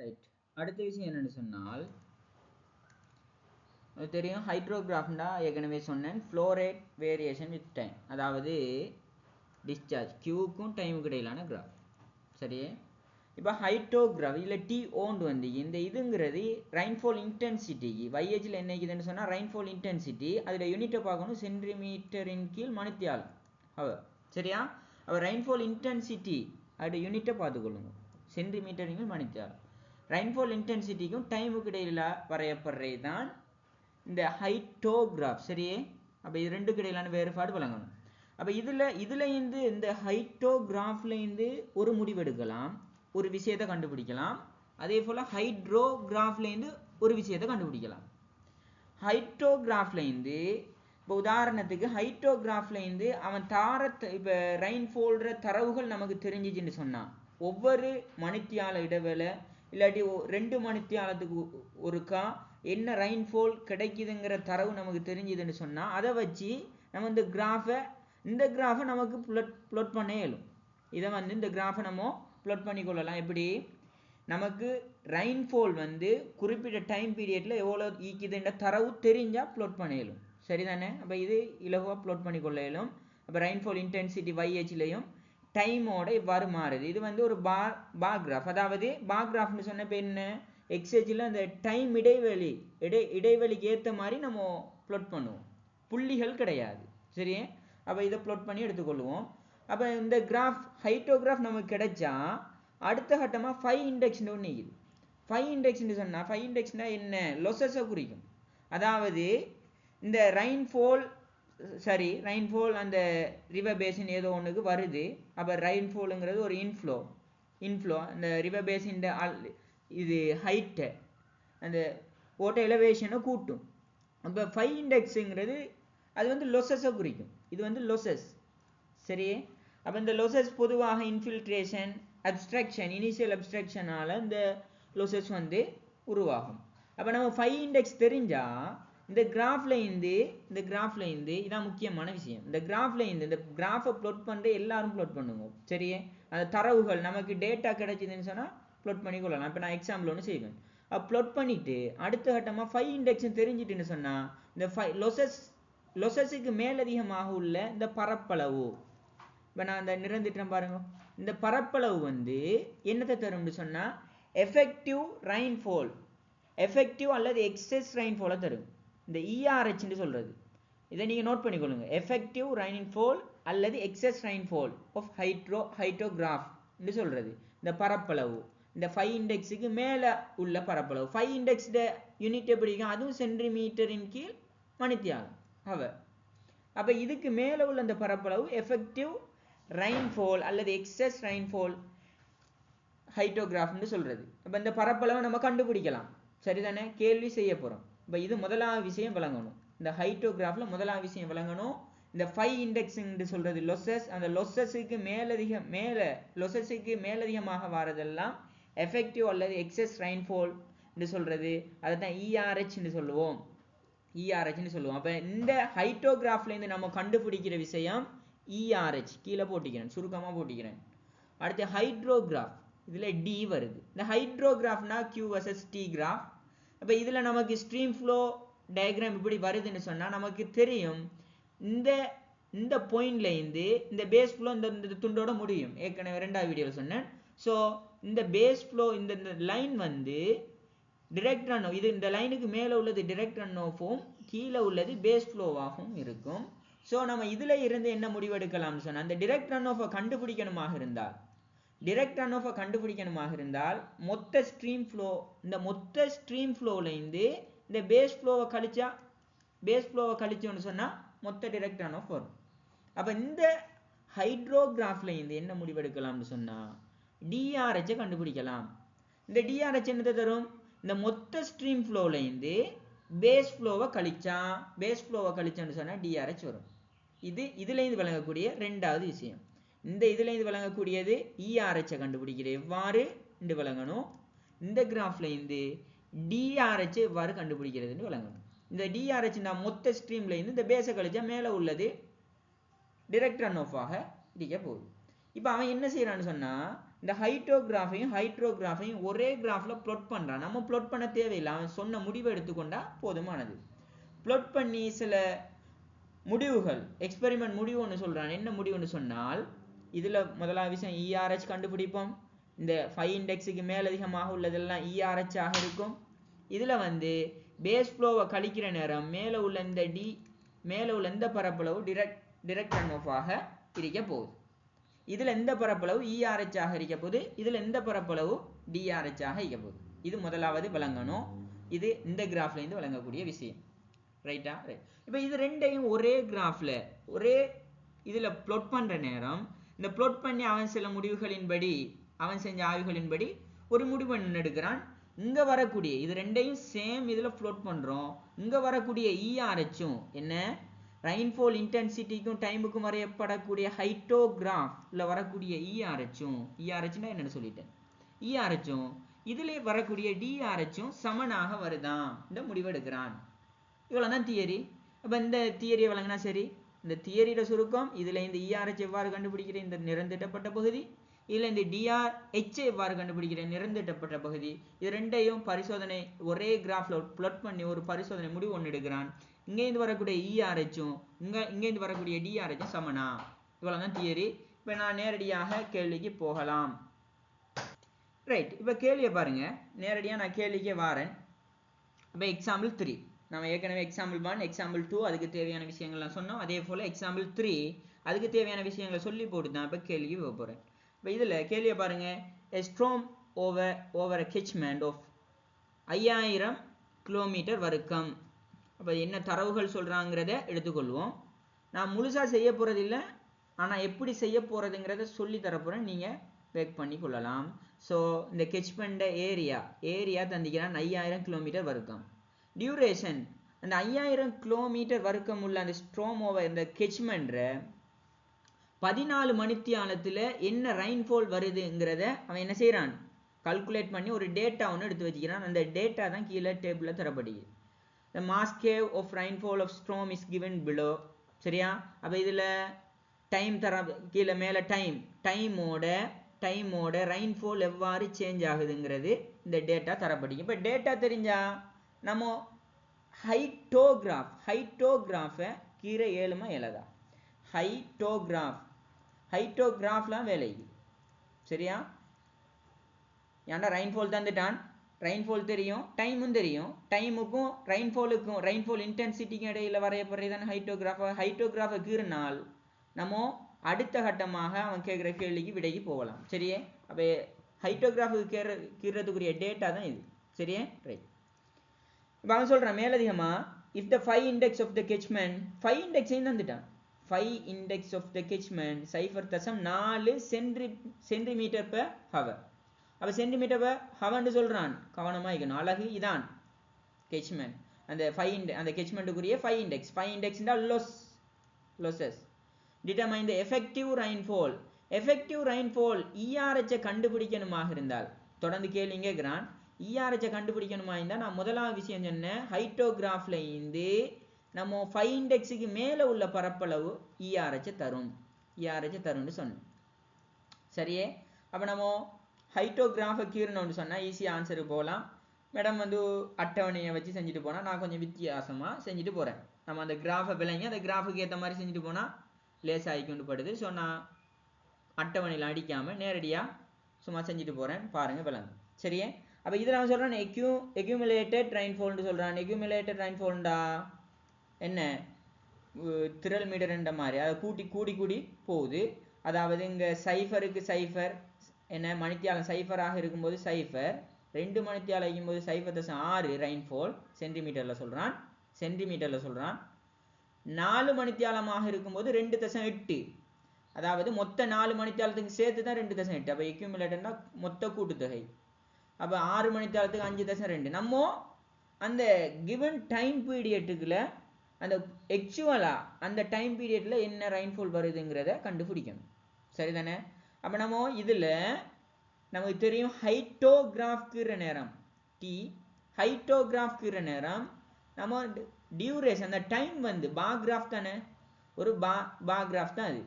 Right. அடுத்த விஷயம் என்னன்னு சொன்னால் தெரியும் ஹைட்ரோகிராஃப்னா ஏற்கனவே சொன்னேன் flow rate variation with time, அதாவது டிஸ்சார்ஜ் கியூக்கும் டைமுக்கு இடையிலான கிராஃப். சரி, இப்போ ஹைட்ரோகிராஃப் இல்லை டி ஓண்டு வந்து இந்த இதுங்கிறது ரெயின்ஃபால் இன்டென்சிட்டிக்கு வைஏஜில் என்ன இருக்குதுன்னு சொன்னால் ரெயின்ஃபால் இன்டென்சிட்டி அதில் யூனிட்டை பார்க்கணும் சென்டிமீட்டரின் கீழ் மணித்தியால் அவர். சரியா, அப்போ ரெயின்ஃபால் இன்டென்சிட்டி அதோட யூனிட்டை பார்த்துக்கொள்ளுங்க சென்டிமீட்டரின் கீழ் மணித்தியால். ரெயின்ஃபால் இன்டென்சிட்டிக்கும் டைமுக்கு இடையில வரையப்படுறது தான் இந்த ஹைட்டோகிராஃப். சரியே, அப்போ இது ரெண்டுக்கு இடையிலான வேறுபாடு வழங்கணும். அப்போ இதில் இந்த ஹைட்டோகிராஃப்லேருந்து ஒரு முடிவெடுக்கலாம், ஒரு விஷயத்தை கண்டுபிடிக்கலாம். அதே போல் ஹைட்ரோகிராஃப்லேருந்து ஒரு விஷயத்தை கண்டுபிடிக்கலாம். ஹைட்டோகிராஃப்லேருந்து இப்போ உதாரணத்துக்கு ஹைட்டோகிராஃப்லேருந்து அவன் தாரத்தை இப்போ ரெயின்ஃபால்ற தரவுகள் நமக்கு தெரிஞ்சிச்சுன்னு சொன்னான். ஒவ்வொரு மணித்தியால இடைவேளை இல்லாட்டி 2 மணித்தியாலத்துக்கு ஒருக்கா என்ன ரெயின்ஃபால் கிடைக்குதுங்கிற தரவு நமக்கு தெரிஞ்சுதுன்னு சொன்னால் அதை வச்சு நம்ம இந்த கிராஃபை நமக்கு ப்ளொட் பண்ண இயலும். இதை வந்து இந்த கிராஃபை நம்ம ப்ளொட் பண்ணி கொள்ளலாம். எப்படி நமக்கு ரெயின்ஃபால் வந்து குறிப்பிட்ட டைம் பீரியடில் எவ்வளோ ஈக்குதுன்ற தரவு தெரிஞ்சால் ப்ளொட் பண்ண இயலும். சரிதானே, அப்போ இது இலகுவாக ப்ளொட் பண்ணி கொள்ள இயலும். அப்போ ரெயின்ஃபால் இன்டென்சிட்டி வைஹெச்லையும் டைமோட இவ்வாறு மாறுது. இது வந்து ஒரு பார் கிராஃப். அதாவது பார் கிராஃப்னு சொன்ன இப்போ என்ன எக்ஸேஜில் அந்த டைம் இடைவெளிக்கு ஏற்ற மாதிரி நம்ம ப்ளொட் பண்ணுவோம், புள்ளிகள் கிடையாது. சரி, அப்போ இதை ப்ளொட் பண்ணி எடுத்துக்கொள்வோம். அப்போ இந்த கிராஃப் ஹைட்டோகிராஃப் நமக்கு கிடைச்சா அடுத்த கட்டமாக 5 இண்டெக்ஸ்னு ஒன்று இருக்குது. 5 இண்டெக்ஸ்னு சொன்னால் 5 இண்டெக்ஸ்னால் என்ன, லொசஸை குறிக்கும். அதாவது இந்த ரெயின்ஃபால் அந்த ரிவர் பேசின் ஏதோ ஒன்றுக்கு வருது. அப்போ ரெயின்ஃபாலுங்கிறது ஒரு இன்ஃப்ளோ அந்த ரிவர் பேசின் இது ஹைட்டை அந்த ஓட்ட எலவேஷனை கூட்டும். அப்போ 5 இண்டெக்ஸுங்கிறது அது வந்து லொசஸை குறிக்கும். இது வந்து லொசஸ். சரி, அப்போ இந்த லொசஸ் பொதுவாக இன்ஃபில்ட்ரேஷன் அப்ஸ்ட்ரக்ஷன் இனிஷியல் அப்ஸ்ட்ரக்ஷனால் இந்த லொசஸ் வந்து உருவாகும். அப்போ நம்ம 5 இண்டெக்ஸ் தெரிஞ்சால் இந்த கிராஃப்ல இருந்து இதான் முக்கியமான விஷயம். இந்த கிராஃபை ப்ளொட் பண்ணுற எல்லாரும் ப்ளொட் பண்ணுங்க. சரியே, அந்த தரவுகள் நமக்கு டேட்டா கிடைச்சிதுன்னு சொன்னால் ப்ளொட் பண்ணி கொள்ளலாம். இப்போ நான் எக்ஸாம்பிள் ஒன்று செய்வேன். ப்ளொட் பண்ணிவிட்டு அடுத்த கட்டமாக 5 இண்டெக்ஸும் தெரிஞ்சிட்டுன்னு சொன்னால் இந்த லொசஸுக்கு மேலதிகமாக உள்ள இந்த பரப்பளவு, இப்போ நான் அந்த நிறந்திட்டம் பாருங்க, இந்த பரப்பளவு வந்து என்னத்தை தரும்னு சொன்னால் எஃபெக்டிவ் ரெயின்ஃபால், எஃபெக்டிவ் அல்லது எக்ஸஸ் ரெயின்ஃபாலை தரும். இந்த இஆர்ஹெச்னு சொல்கிறது இதை நீங்கள் நோட் பண்ணிக்கொள்ளுங்க. எஃபெக்டிவ் ரெயின்ஃபால் அல்லது எக்ஸஸ் ரெயின்ஃபால் ஆஃப் ஹைட்ரோகிராஃப்னு சொல்கிறது இந்த பரப்பளவு. இந்த 5 இண்டெக்ஸுக்கு மேலே உள்ள பரப்பளவு. 5 இண்டெக்ஸ்ட யூனிட் எப்படிக்கும், அதுவும் சென்டிமீட்டரின் கீழ் மணித்தியாலம் அவர். அப்போ இதுக்கு மேலே உள்ள அந்த பரப்பளவு எஃபெக்டிவ் ரெயின்ஃபால் அல்லது எக்ஸஸ் ரெயின்ஃபால் ஹைட்ரோகிராஃப்னு சொல்கிறது. அப்போ இந்த பரப்பளவை நம்ம கண்டுபிடிக்கலாம். சரிதானே, கேள்வி செய்ய போகிறோம். இப்போ இது முதலாவது விஷயம் விளங்கணும். இந்த ஹைட்ரோகிராஃபில் முதலாவது விஷயம் விளங்கணும். இந்த 5 இண்டெக்ஸ்ன்னு சொல்கிறது லொசஸ். அந்த லொசஸுக்கு மேலதிகமாக வாரதெல்லாம் எஃபெக்டிவ் அல்லது எக்ஸஸ் ரெயின்ஃபால் சொல்கிறது. அதை தான் இஆர்ஹெச்னு சொல்லுவோம். அப்போ இந்த ஹைட்ரோகிராஃப்லேருந்து நம்ம கண்டுபிடிக்கிற விஷயம் இஆர்ஹெச். கீழே போட்டிக்கிறேன், சுருக்கமாக போட்டிக்கிறேன். அடுத்து ஹைட்ரோகிராஃப், இதில் டி வருது. இந்த ஹைட்ரோகிராஃப்னா கியூ வர்சஸ் டி கிராஃப். அப்போ இதில் நமக்கு ஸ்ட்ரீம் ஃப்ளோ டயக்ராம் இப்படி வருதுன்னு சொன்னால் நமக்கு தெரியும் இந்த பாயிண்ட்லேருந்து இந்த பேஸ் ஃப்ளோ இந்த துண்டோட முடியும். ஏற்கனவே 2வது வீடியோவில் சொன்னேன். ஸோ இந்த பேஸ் ஃப்ளோ இந்த லைன் வந்து டிரெக்ட் ரன் ஆஃப், இது இந்த லைனுக்கு மேலே உள்ளது டிரெக்ட் ரன் ஆஃபும் கீழே உள்ளது பேஸ் ஃப்ளோவாகவும் இருக்கும். ஸோ நம்ம இதில் இருந்து என்ன முடிவெடுக்கலாம்னு சொன்னால் அந்த டிரெக்ட் ரன் ஆஃபை கண்டுபிடிக்கணுமாக இருந்தால் மொத்த ஸ்ட்ரீம் ஃப்ளோலேருந்து இந்த பேஸ் ஃப்ளோவை கழிச்சோன்னு சொன்னால் மொத்த டிரெக்ட் ரன் ஆஃப் வரும். அப்போ இந்த ஹைட்ரோகிராஃப்லேருந்து என்ன முடிவெடுக்கலாம்னு சொன்னால் டிஆர்ஹெச்சை கண்டுபிடிக்கலாம். இந்த டிஆர்ஹெச் என்னத்தை தரும், இந்த மொத்த ஸ்ட்ரீம் ஃப்ளோலேருந்து பேஸ் ஃப்ளோவை கழிச்சோன்னு சொன்னால் டிஆர்ஹெச் வரும். இதுலேருந்து விளங்கக்கூடிய 2வது விஷயம். இந்த இதுலேருந்து விளங்கக்கூடியது இஆர்ஹெச்சை கண்டுபிடிக்கிற எவ்வாறு என்று விளங்கணும். இந்த கிராஃப்லேருந்து டிஆர்ஹெச் எவ்வாறு கண்டுபிடிக்கிறதுன்னு விளங்கணும். இந்த டிஆர்ஹெச் நான் மொத்த ஸ்ட்ரீம்லேருந்து இந்த பேஸை கழிச்சா மேலே உள்ளது டிரெக்ட் ரன் ஆஃப் ஆக இருக்க போகுது. இப்போ அவன் என்ன செய்யறான்னு சொன்னால் இந்த ஹைட்ரோகிராஃபையும் ஒரே கிராஃப்ல plot பண்றான். நம்ம plot பண்ண தேவையில்லை, அவன் சொன்ன முடிவை எடுத்துக்கொண்டா போதுமானது. plot பண்ணி சில முடிவுகள் எக்ஸ்பெரிமெண்ட் முடிவு ஒன்று சொல்றான். என்ன முடிவுன்னு சொன்னால், இதுல முதலாவது விஷயம் ERH கண்டுபிடிப்போம். இந்த 5 இண்டெக்ஸுக்கு மேலதிகமாக உள்ளதெல்லாம் ERH ஆக இருக்கும். இதுல வந்து பேஸ் ஃப்ளோவை கழிக்கிற நேரம் மேல உள்ள இந்த பரப்பளவு direct runoff ஆக இருக்க போகுது. இதுல எந்த பரப்பளவு ERH ஆக இருக்க போகுது, இதுல எந்த பரப்பளவு DRH ஆக இருக்க போகுது. இது முதலாவது விளங்கணும். இது இந்த கிராஃப்ல இருந்து விளங்கக்கூடிய விஷயம். ரைட்டா? ரைட். இப்போ இது ரெண்டையும் ஒரே கிராஃப்ல ஒரே இதுல plot பண்ற நேரம், இந்த plot பண்ணி அவன் சில முடிவுகளின்படி, அவன் செஞ்ச ஆய்வுகளின்படி ஒரு முடிவு எடுக்கிறான். இங்க வரக்கூடிய இது ரெண்டையும் சேம் இதுல plot பண்றோம். இங்க வரக்கூடிய ERHும் என்ன, ரெயின்ஃபால் இன்டென்சிட்டிக்கும் டைமுக்கும் வரையப்படக்கூடிய ஹைட்டோகிராஃப்ல வரக்கூடிய ERHும், ERHனா என்னன்னு சொல்லிட்டேன், ERHும் இதுல வரக்கூடிய DRHும் சமனாக வருதான் இந்த முடிவு எடுக்கிறான். இவ்வளவுதான் தியரி. அப்ப இந்த தியரியை வழங்கினா சரி. இந்த தியரியோட சுருக்கம், இதுல இந்த ERH எவ்வாறு கண்டுபிடிக்கிற இந்த நிறந்திட்டப்பட்ட பகுதி, இதுல இந்த DRH எவ்வாறு கண்டுபிடிக்கிற நிறந்திட்டப்பட்ட பகுதி, இது ரெண்டையும் பரிசோதனை ஒரே கிராஃப்ல plot பண்ணி ஒரு பரிசோதனை முடிவு ஒன்று எடுக்கிறான். இங்கேருந்து வரக்கூடிய ERHும் இங்கேருந்து வரக்கூடிய DRHும் சமனா. இவ்வளவுதான் தியரி. இப்ப நான் நேரடியாக கேள்விக்கு போகலாம். ரைட். இப்ப கேள்வியை பாருங்க, நேரடியா நான் கேள்விக்கே வாரேன். இப்ப எக்ஸாம்பிள் 3 நம்ம ஏற்கனவே எக்ஸாம்பிள் 1 எக்ஸாம்பிள் 2 அதுக்கு தேவையான விஷயங்கள்லாம் சொன்னோம். அதே போல எக்ஸாம்பிள் 3 அதுக்கு தேவையான விஷயங்களை சொல்லி போட்டு தான் இப்ப கேள்விக்கு போக போறேன். இப்ப இதுல கேள்வியை பாருங்க, a storm over a catchment of 5000 kilometre வர்க்கம். அப்ப என்ன தரவுகள் சொல்றாங்கிறத எடுத்துக்கொள்வோம். நான் முழுசா செய்ய போறது இல்லை, ஆனா எப்படி செய்ய போறதுங்கிறத சொல்லி தரப்போறேன், நீங்க பேக் பண்ணி கொள்ளலாம். ஸோ இந்த catchment ஏரியா தந்திக்கிறான் 5000 கிலோமீட்டர் வர்க்கம். டியூரேஷன், அந்த 5000 கிலோமீட்டர் வர்க்கம் உள்ள அந்த ஸ்ட்ரோம் ஓவர் இந்த catchment 14 மணித்தியாலத்துல என்ன ரெயின்ஃபால் வருதுங்கிறத அவன் என்ன செய்யறான், கால்குலேட் பண்ணி ஒரு டேட்டா ஒன்று எடுத்து வச்சுக்கிறான். அந்த டேட்டா தான் கீழே டேபிள்ல தரப்படுகிறது. The mass curve of rainfall of storm is given below. சரியா? அப்ப இதுல டைம் தர கீழே மேல டைமோட ரெயின்ஃபால் எவ்வாறு சேஞ்ச் ஆகுதுங்கிறது இந்த டேட்டா தரப்படுகிறது. இப்ப டேட்டா தெரிஞ்சா நம்ம ஹைட்டோகிராஃபை கீழே ஏழுமா எழுதா, ஹைட்டோகிராஃப்லாம் வேலை. சரியா? ஏன்டா ரெயின்ஃபால் தந்துட்டான், ரெயின்ஃபால் தெரியும், டைமும் தெரியும். டைமுக்கும் ரெயின்ஃபால் இன்டென்சிட்டிக்கும் இடையில வரையப்படுறதுதான் ஹைட்டோகிராஃபை கீறினால் நம்ம அடுத்த கட்டமாக அவன் கேட்குற கேள்விக்கு விடைக்கு போகலாம். சரியே? அப்போ ஹைட்டோகிராஃபுக்கு கீறதுக்குரிய டேட்டா தான் இது. சரியே? ரைட். இப்போ அவன் சொல்றான் மேலதிகமா, if the 5 index of the catchment 5 இண்டெக்ஸையும் தந்துட்டான். 5 index of the catchment 0.4 centimetre per hour. அப்ப சென்டிமீட்டர் per hour சொல்றான். கவனமா இருக்கணும். அழகு இதான் catchment. அந்த catchmentக்குரிய 5 இண்டெக்ஸ். 5 இண்டெக்ஸ்னா losses. Determine the effective rainfall. effective rainfall ERH கண்டுபிடிக்கணுமாக இருந்தால், தொடர்ந்து கேள்வி கேட்கிறான், ERH கண்டுபிடிக்கணுமா இருந்தால் நான் முதலாவது விஷயம் சொன்னேன், ஹைட்டோகிராஃப்ல இருந்து நம்ம 5 இண்டெக்ஸுக்கு மேல உள்ள பரப்பளவு ERH தரும்னு சொன்னேன். சரியே? அப்ப நம்ம ஹைட்டோகிராஃபை கீறணும்னு சொன்னா ஈஸியா ஆன்சர் போகலாம். மேடம் வந்து அட்டவணையை வச்சு செஞ்சுட்டு போனா நான் கொஞ்சம் வித்தியாசமா செஞ்சுட்டு போறேன். நம்ம அந்த கிராஃபை விளங்கி அந்த கிராஃபுக்கு ஏற்ற மாதிரி செஞ்சுட்டு போனா லேசாகி கொண்டு படுது. ஸோ நான் அட்டவணையில் அடிக்காம நேரடியா சும்மா செஞ்சுட்டு போறேன், பாருங்க விளங்கு. சரியே? அப்ப இதுல நான் சொல்றேன் accumulated rainfall சொல்றான். accumulated rainfallடா என்ன, திரள் மீட்டர்ன்ற மாதிரி அதை கூடி போகுது. அதாவது இங்க சைஃபருக்கு சைஃபர் என்ன, மணித்தியாலம் சைஃபராக இருக்கும்போது சைஃபர், 2 மணித்தியாலம் இருக்கும்போது 0.6 ரெயின்ஃபால் சென்டிமீட்டர்ல சொல்றான். 4 மணித்தியாலமாக இருக்கும்போது 2.8, அதாவது மொத்த 4 மணித்தியாலத்துக்கு சேர்த்து தான் 2.8. அப்ப accumulatorனா மொத்த கூட்டுத்தொகை. அப்ப 6 மணித்தியாலத்துக்கு 5.2. நம்ம அந்த கிவன் டைம் பீரியட்டுக்குள்ள அந்த ஆக்சுவலா அந்த டைம் பீரியட்ல என்ன ரெயின்ஃபால் வருதுங்கிறத கண்டுபிடிக்கணும். சரிதானே? அப்ப நம்ம இதுல நமக்கு தெரியும் ஹைட்டோகிராஃப்க்குற நேரம் ஹைட்டோகிராஃப்க்குற நேரம் நம்ம டியூரேஷன் அந்த டைம் வந்து பார் கிராஃப் தானே, ஒரு பார் கிராஃப் தான் அது.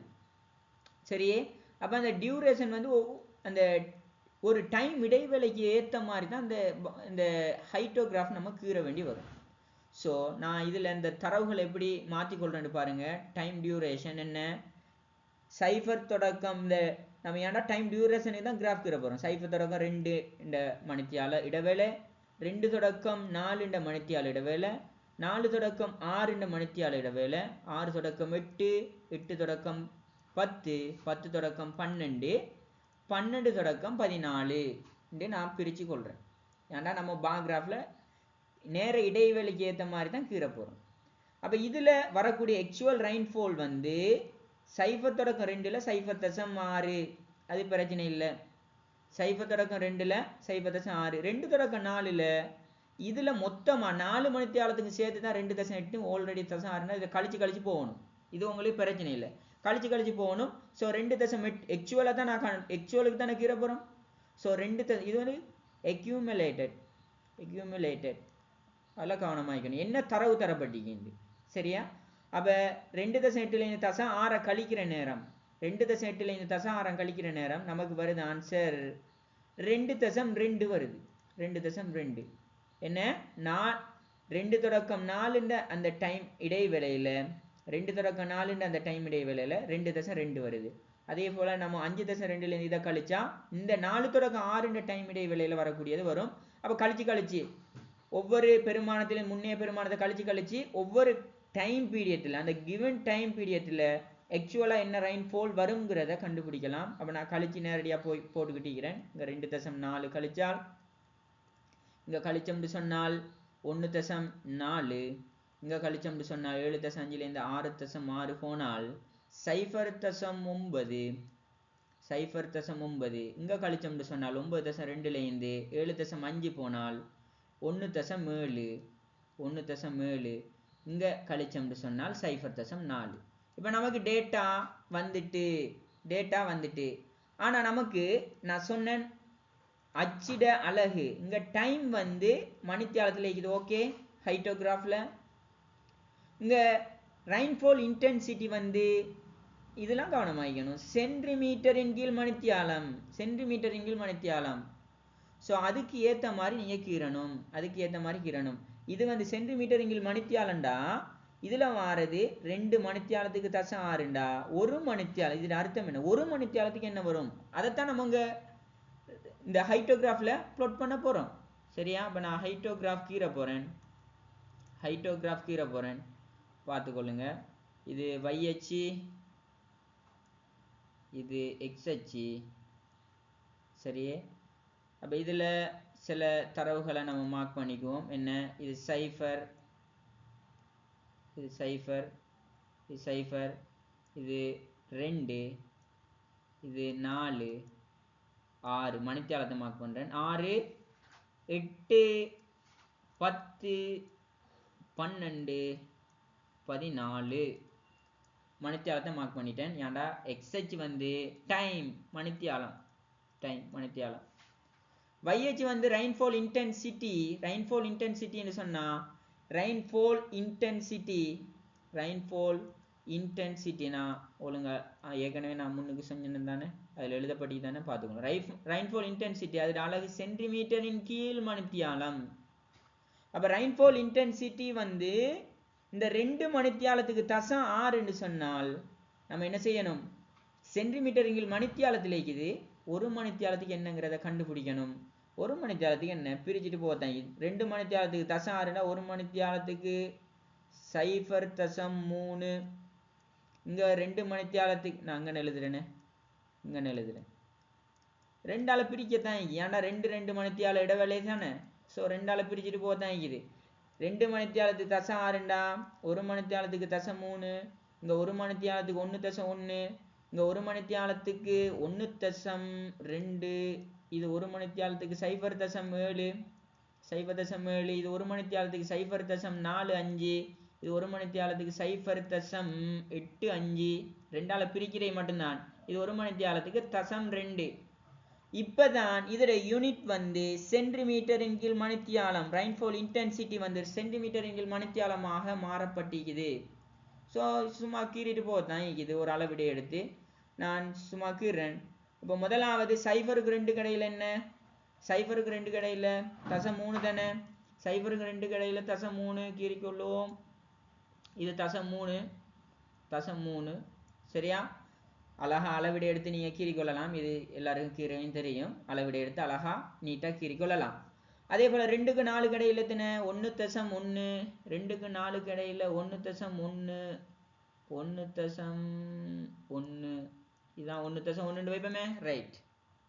சரியே? அப்ப அந்த டியூரேஷன் வந்து அந்த ஒரு டைம் இடைவேளைக்கு ஏற்ற மாதிரி தான் இந்த ஹைட்டோகிராஃப் நம்ம கீற வேண்டி வரும். ஸோ நான் இதில் இந்த தரவுகள் எப்படி மாற்றிக்கொள்றேன்னு பாருங்க. டைம் டியூரேஷன் என்ன, சைஃபர் தொடக்கம் இந்த நம்ம ஏன்னா டைம் டியூரேஷனுக்கு தான் கிராஃப் கீற போகிறோம். சைஃபர் தொடக்கம் 2 இந்த மணித்தியால இடைவேளை, 2 தொடக்கம் 4 இந்த மணித்தியால இடைவேளை, 4 தொடக்கம் 6 இந்த மணித்தியால இடைவேளை, 6 தொடக்கம் 8, 8 தொடக்கம் 10, 10 தொடக்கம் 12, 12 தொடக்கம் 14 என்று நான் பிரித்து கொள்கிறேன். ஏன்னா நம்ம பாகிராஃபில் நேர இடைவெளிக்கு ஏற்ற மாதிரி தான் கீற போகிறோம். அப்போ இதில் வரக்கூடிய ஆக்சுவல் ரெயின்ஃபால் வந்து சைஃபர் தொடக்கம் 2ல் 0.6, அது பிரச்சனை இல்லை. சைஃபர் தொடக்கம் 2ல் 0.6, 2 தொடக்கம் 4ல் இதில் மொத்தமாக 4 மணித்தியாலத்துக்கு சேர்த்து தான் 2.8 ஆல்ரெடி 0.6னா இதை கழிச்சு போகணும். இது உங்களுக்கு பிரச்சனை இல்லை, கழிச்சு போகணும். ஸோ 2.8 ஆக்சுவலாக தான் நான் ஆக்சுவலுக்கு தானே கீற போகிறோம். ஸோ 2 இது வந்து அக்யூமுலேட்டட் அதெல்லாம் கவனமாகிக்கணும். என்ன தரவு தரப்பட்டிக்கிண்டு சரியா. அப்போ 2.8 0.6 கழிக்கிற நேரம், 2.8 0.6 கழிக்கிற நேரம் நமக்கு வருது ஆன்சர் 2.2 வருது. 2.2 என்ன, 2 தொடக்கம் 4 அந்த டைம் இடைவேளையில் 2 தொடக்கம் 4 அந்த டைம் இடைவேளையில் 2.2 வருது. அதே போல் நம்ம 5.2 இதை கழிச்சா இந்த 4 தொடக்கம் 6 டைம் இடைவேளையில் வரக்கூடியது வரும். அப்போ கழிச்சு ஒவ்வொரு பெருமானத்திலும் முன்னே பெருமானத்தை கழிச்சு ஒவ்வொரு டைம் பீரியட்டில் அந்த கிவன் டைம் பீரியட்டில் ஆக்சுவலாக என்ன ரெயின்ஃபால் வருங்கிறத கண்டுபிடிக்கலாம். அப்போ நான் கழிச்சு நேரடியாக போட்டுக்கிட்டிருக்கிறேன். இங்கே 2.4 கழிச்சால், இங்கே கழிச்சோம்னு சொன்னால் 1.4, இங்கே கழிச்சோம்னு சொன்னால் 7.5 6.6 போனால் 0.9, 0.9. இங்கே கழிச்சோம்னு சொன்னால் 9.2 7.5 போனால் 1.7, 1.7. இங்கே கழிச்சோம்னு சொன்னால் 0.4. இப்போ நமக்கு டேட்டா வந்துட்டு ஆனால் நமக்கு நான் சொன்னேன் அச்சிட அலகு இங்கே டைம் வந்து மணித்தியாலத்தில் இருக்குது. ஓகே, ஹைட்டோகிராஃபில் இங்கே ரெயின்ஃபால் இன்டென்சிட்டி வந்து இதெல்லாம் கவனமாகிக்கணும். சென்டிமீட்டரின் கீழ் மணித்தியாலம். ஸோ அதுக்கு ஏற்ற மாதிரி நீங்கள் கீறணும். இது வந்து சென்டிமீட்டரின் கீழ் மணித்தியாலண்டா இதில் வாரது 2 மணித்தியாலத்துக்கு 0.6, 1 மணித்தியாலம். இதில் அர்த்தம் என்ன, 1 மணித்தியாலத்துக்கு என்ன வரும் அதைத்தான் நம்ம இங்கே இந்த ஹைட்டோகிராஃபில் ப்ளாட் பண்ண போகிறோம் சரியா. இப்போ நான் ஹைட்டோகிராஃப் கீற போகிறேன் பார்த்துக்கொள்ளுங்க. இது y அச்சு, இது x அச்சு சரியே. அப்போ இதில் சில தரவுகளை நம்ம மார்க் பண்ணிக்குவோம். என்ன, இது 0, இது 0, இது 0, இது 2, இது 4, 6 மணித்தியாலத்தை மார்க் பண்ணுறேன். 6, 8, 10, 12, 14 மணித்தியாலத்தை மார்க் பண்ணிட்டேன். ஏன்டா எக்ஸ்ஹெச் வந்து டைம் மணித்தியாலம், YH வந்து ரெயின்ஃபால் இன்டென்சிட்டின்னு சொன்னால் ரெயின்ஃபால் இன்டென்சிட்டினா ஒழுங்கா ஏற்கனவே நான் முன்னுக்கு சொன்னேன் தானே, அதில் எழுதப்பட்டி தானே பார்த்துக்கணும். ரெயின்ஃபால் இன்டென்சிட்டி அது அலகு சென்டிமீட்டரின் கீழ் மணித்தியாலம். அப்போ ரெயின்ஃபால் இன்டென்சிட்டி வந்து இந்த 2 மணித்தியாலத்துக்கு 0.6 சொன்னால் நம்ம என்ன செய்யணும், சென்டிமீட்டரின் கீழ் மணித்தியாலத்தில் இருக்குது. 1 மணித்தியாலத்துக்கு என்னங்கிறத கண்டுபிடிக்கணும். 1 மணித்தியாலத்துக்கு என்ன பிரிச்சுட்டு போதான். 2 மணித்தியாலத்துக்கு 0.6, 1 மணித்தியாலத்துக்கு 0.3. இங்கே 2 மணித்தியாலத்துக்கு நான் அங்கே எழுதுறேன் 2ஆல் பிரிக்கத்தான் இருக்குது. ஏன்னா 2 மணித்தியால இடைவேளை தானே. ஸோ 2ஆல் பிரிச்சுட்டு போதான் இருக்குது. 2 மணித்தியாலத்துக்கு 0.6, 1 மணித்தியாலத்துக்கு 0.3, இங்கே 1 மணித்தியாலத்துக்கு 1.1, இங்கே 1 மணித்தியாலத்துக்கு 1.2, இது 1 மணித்தியாலத்துக்கு 0.7, இது 1 மணித்தியாலத்துக்கு 0.45, இது 1 மணித்தியாலத்துக்கு 0.85. 2ஆல் பிரிக்கிறே மட்டும்தான். இது 1 மணித்தியாலத்துக்கு 0.2. இப்போதான் இதோட யூனிட் வந்து சென்டிமீட்டரின் கீழ் மணித்தியாலம். ரெயின்ஃபால் இன்டென்சிட்டி வந்து சென்டிமீட்டரின் கீழ் மணித்தியாலமாக மாறப்பட்டிருக்குது. ஸோ சும்மா கீறிட்டு போதான் இருக்குது. ஒரு அளவிடை எடுத்து நான் சும்மா கீறேன். இப்போ முதலாவது சைஃபருக்கு 2 கடையில் என்ன, சைஃபருக்கு 2 கடையில் தசம் 3 தானே, சைஃபருக்கு 2 கடையில் தசம் 3 கீறிக்கொள்ளுவோம். இது தசம் 3 சரியா. அழகா அளவிட எடுத்து நீங்கள் கீறிக்கொள்ளலாம். இது எல்லாருக்கும் கீரையும் தெரியும். அளவிட எடுத்து அழகா நீட்டாக கீறிக்கொள்ளலாம். அதே போல் 2க்கு 4 கடையில் எத்தனை, 1.1. 2க்கு 4 கடையில் 1.1 1.1 இதுதான் 1.1 வைப்போமே, ரைட்.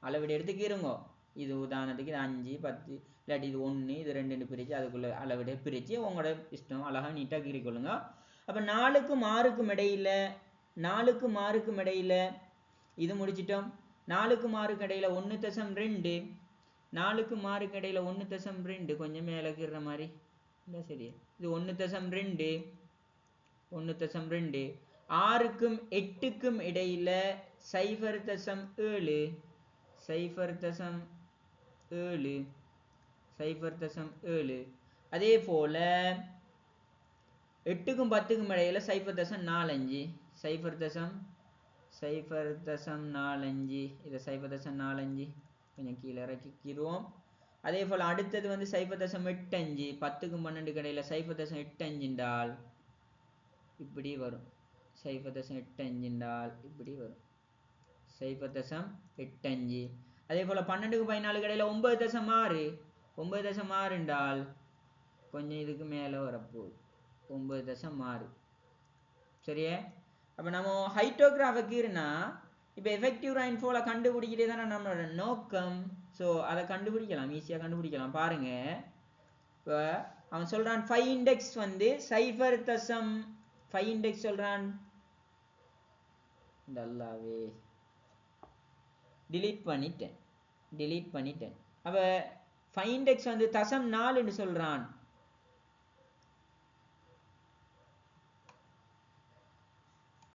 அளவிட எடுத்து கீறுங்கோ. இது உதாரணத்துக்கு இது 5 10 இல்லாட்டி இது 1 இது 2 பிரித்து அதுக்குள்ளே அளவிட பிரித்து உங்களோட இஷ்டம் அழகாக நீட்டாக கீறிக்கொள்ளுங்க. அப்போ 4க்கும் 6க்கும் இடையில் 4க்கும் 6க்கும் இடையில் இது முடிச்சிட்டோம். 4க்கும் 6க்கும் இடையில் 1.2 4க்கும் 6க்கும் இடையில் 1.2 கொஞ்சம் மேலே கீறுற மாதிரி இல்லை சரி. இது 1.2 1.2 6க்கும் 8க்கும் இடையில் 0.7 0.7 அதே போல 8க்கும் 10க்கும் இடையில் 0.45 0.45 இதை 0.45 கொஞ்சம் கீழே இறக்கிக்கிறோம். அதே போல் அடுத்தது வந்து 0.85 10க்கும் 12க்கும் இடையில் 0.85 என்றால் இப்படி வரும். 0.85 என்றால் இப்படி வரும் 0.85. அதே போல் 12க்கும் 14க்கும் இடையில் 9.6 என்றால் கொஞ்சம் இதுக்கு மேலே வரப்போகுது 9.6 சரியா. அப்போ நம்ம ஹைட்டோகிராஃபுக்கு இருனா இப்போ எஃபெக்டிவ் ரெயின்ஃபாலை கண்டுபிடிக்கிறது தானே நம்மளோட நோக்கம். ஸோ அதை கண்டுபிடிக்கலாம், ஈஸியாக கண்டுபிடிக்கலாம். பாருங்க, இப்போ அவன் சொல்கிறான் 5 இண்டெக்ஸ் வந்து 0.5 இண்டெக்ஸ் சொல்கிறான். நல்லாவே delete பண்ணிட்டேன். அப்போ 5 இண்டெக்ஸ் வந்து 0.4 சொல்கிறான்.